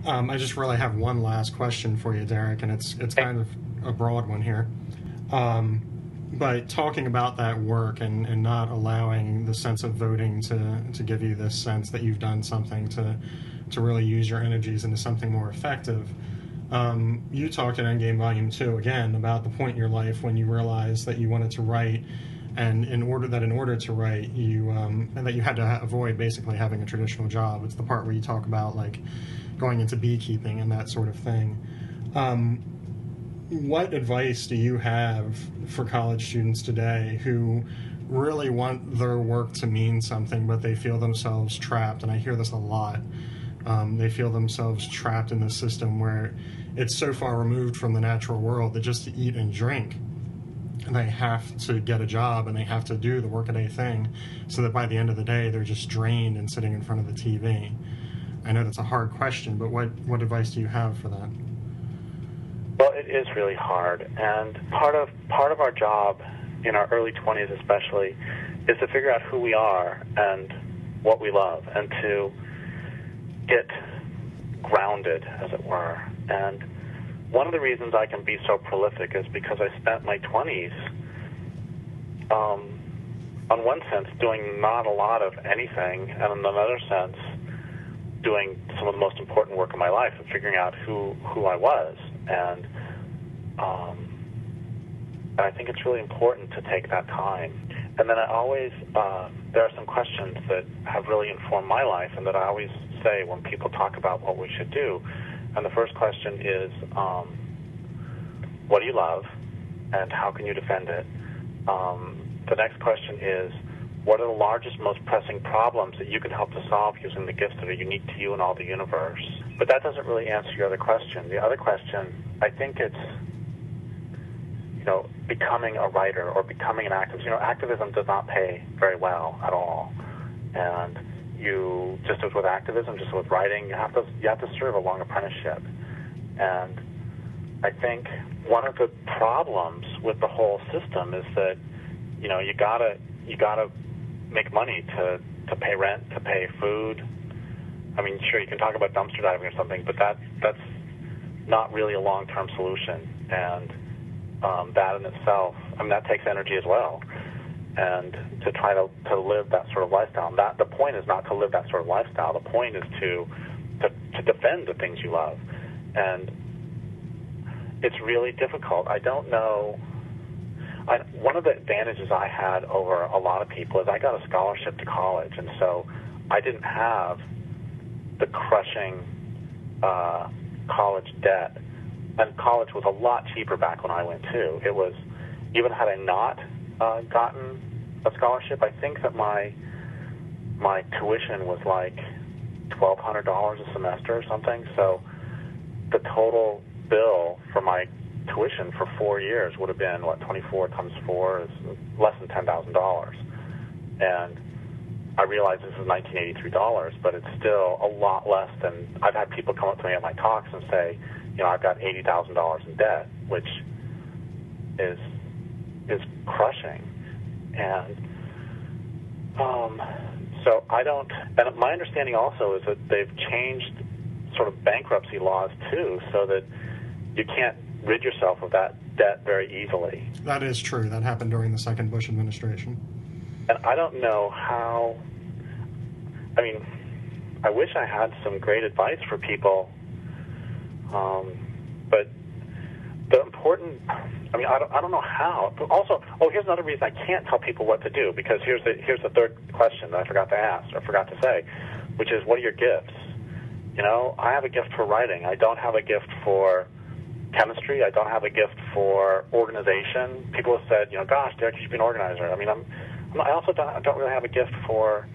I just really have one last question for you, Derrick, and it's kind of a broad one here. But talking about that work and not allowing the sense of voting to give you this sense that you've done something to really use your energies into something more effective. You talked in Endgame Volume 2 again about the point in your life when you realized that you wanted to write, and in order to write, and that you had to avoid basically having a traditional job. It's the part where you talk about like going into beekeeping and that sort of thing. What advice do you have for college students today who really want their work to mean something, but they feel themselves trapped? And I hear this a lot. They feel themselves trapped in this system where it's so far removed from the natural world that just to eat and drink, they have to get a job and they have to do the workaday thing so that by the end of the day they're just drained and sitting in front of the TV. I know that's a hard question, but what advice do you have for that? Well, it is really hard, and part of our job in our early 20s especially is to figure out who we are and what we love, and to get grounded, as it were. And one of the reasons I can be so prolific is because I spent my 20s, on one sense, doing not a lot of anything, and in another sense, doing some of the most important work of my life and figuring out who I was. And I think it's really important to take that time. And then I always, there are some questions that have really informed my life and that I always say when people talk about what we should do. And the first question is, what do you love and how can you defend it? The next question is, what are the largest, most pressing problems that you can help to solve using the gifts that are unique to you and all the universe? But that doesn't really answer your other question. The other question, I think it's, becoming a writer or becoming an activist. Activism does not pay very well at all. And you, just as with activism, just as with writing, you have to serve a long apprenticeship. And I think one of the problems with the whole system is that, you gotta make money to pay rent, to pay food. I mean, sure, you can talk about dumpster diving or something, but that's not really a long-term solution. And that in itself, that takes energy as well. And to try to live that sort of lifestyle. The point is not to live that sort of lifestyle. The point is to defend the things you love. And it's really difficult. I don't know. One of the advantages I had over a lot of people is I got a scholarship to college, and so I didn't have the crushing college debt. And college was a lot cheaper back when I went too. It was, even had I not gotten a scholarship, I think that my tuition was like $1,200 a semester or something. So the total bill for my tuition for 4 years would have been, 24 times 4 is less than $10,000. And I realize this is $1,983, but it's still a lot less than, I've had people come up to me at my talks and say, I've got $80,000 in debt, which is crushing. And so I don't, and my understanding also is that they've changed sort of bankruptcy laws too, so that you can't rid yourself of that debt very easily. That is true. That happened during the second Bush administration. And I don't know how, I wish I had some great advice for people, but the important, I don't know how. Also, here's another reason I can't tell people what to do, because here's the third question that I forgot to ask, or forgot to say, which is, what are your gifts? I have a gift for writing. I don't have a gift for chemistry. I don't have a gift for organization. People have said, gosh, Derrick, you should be an organizer. I also don't really have a gift for,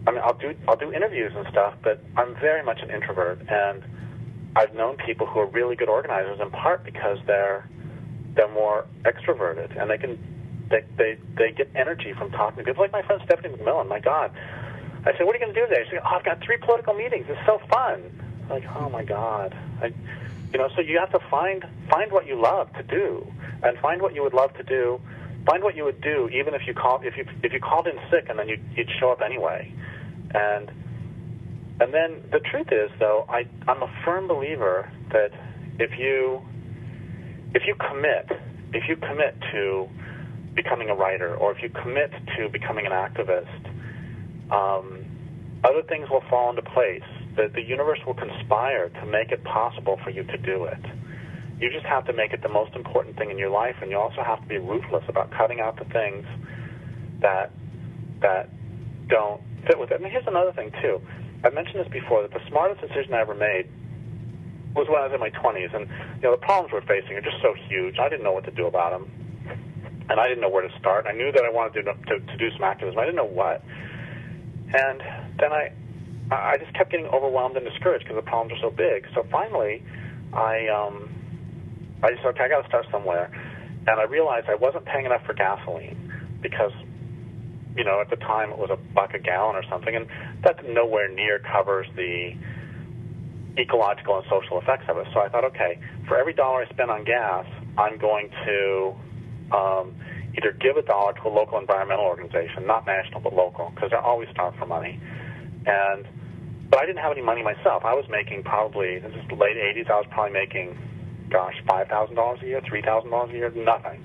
I'll do interviews and stuff, but I'm very much an introvert, and I've known people who are really good organizers in part because they're more extroverted, and they get energy from talking to people. Like my friend Stephanie McMillan. My God, I said, what are you going to do today? She said, I've got 3 political meetings. It's so fun. I'm like, oh my God. So you have to find what you love to do, and find what you would love to do. Find what you would do even if you called in sick, and then you'd show up anyway. And And then the truth is, though, I'm a firm believer that if you commit to becoming a writer, or if you commit to becoming an activist, other things will fall into place. The universe will conspire to make it possible for you to do it. You just have to make it the most important thing in your life, and you also have to be ruthless about cutting out the things that don't fit with it. And here's another thing, too. I've mentioned this before, that the smartest decision I ever made was when I was in my 20s. And, the problems we're facing are just so huge. I didn't know what to do about them. And I didn't know where to start. I knew that I wanted to do some activism. I didn't know what. And then I just kept getting overwhelmed and discouraged because the problems are so big. So finally, I just said, okay, I got to start somewhere. And I realized I wasn't paying enough for gasoline because, at the time it was $1 a gallon or something, and that nowhere near covers the ecological and social effects of it. So I thought, okay, for every dollar I spend on gas, I'm going to either give $1 to a local environmental organization, not national but local, because they're always starved for money. But I didn't have any money myself. I was making probably, this is the late 80s, I was probably making, $5,000 a year, $3,000 a year, nothing.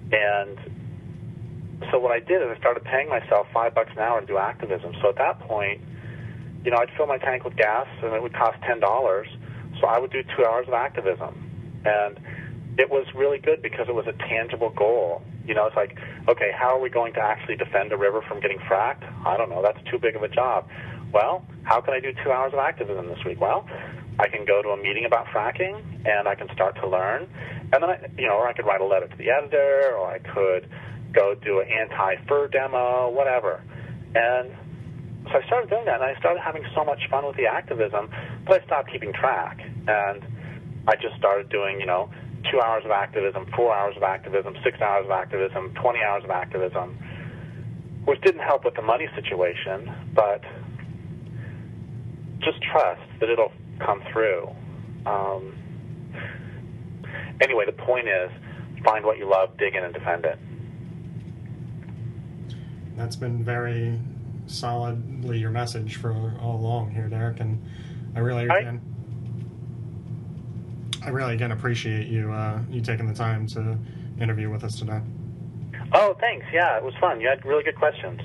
And so what I did is I started paying myself $5 an hour to do activism. So at that point, I'd fill my tank with gas, and it would cost $10. So I would do 2 hours of activism. And it was really good because it was a tangible goal. It's like, okay, how are we going to actually defend a river from getting fracked? I don't know. That's too big of a job. Well, how can I do 2 hours of activism this week? Well, I can go to a meeting about fracking, and I can start to learn. And then, or I could write a letter to the editor, or I could go do an anti-fur demo, whatever. And so I started doing that, and I started having so much fun with the activism, but I stopped keeping track. And I just started doing, 2 hours of activism, 4 hours of activism, 6 hours of activism, 20 hours of activism, which didn't help with the money situation, but just trust that it'll come through. Anyway, the point is, find what you love, dig in, and defend it. That's been very solidly your message for all along here, Derrick, and I really again appreciate you taking the time to interview with us today. Oh, thanks. Yeah, it was fun. You had really good questions.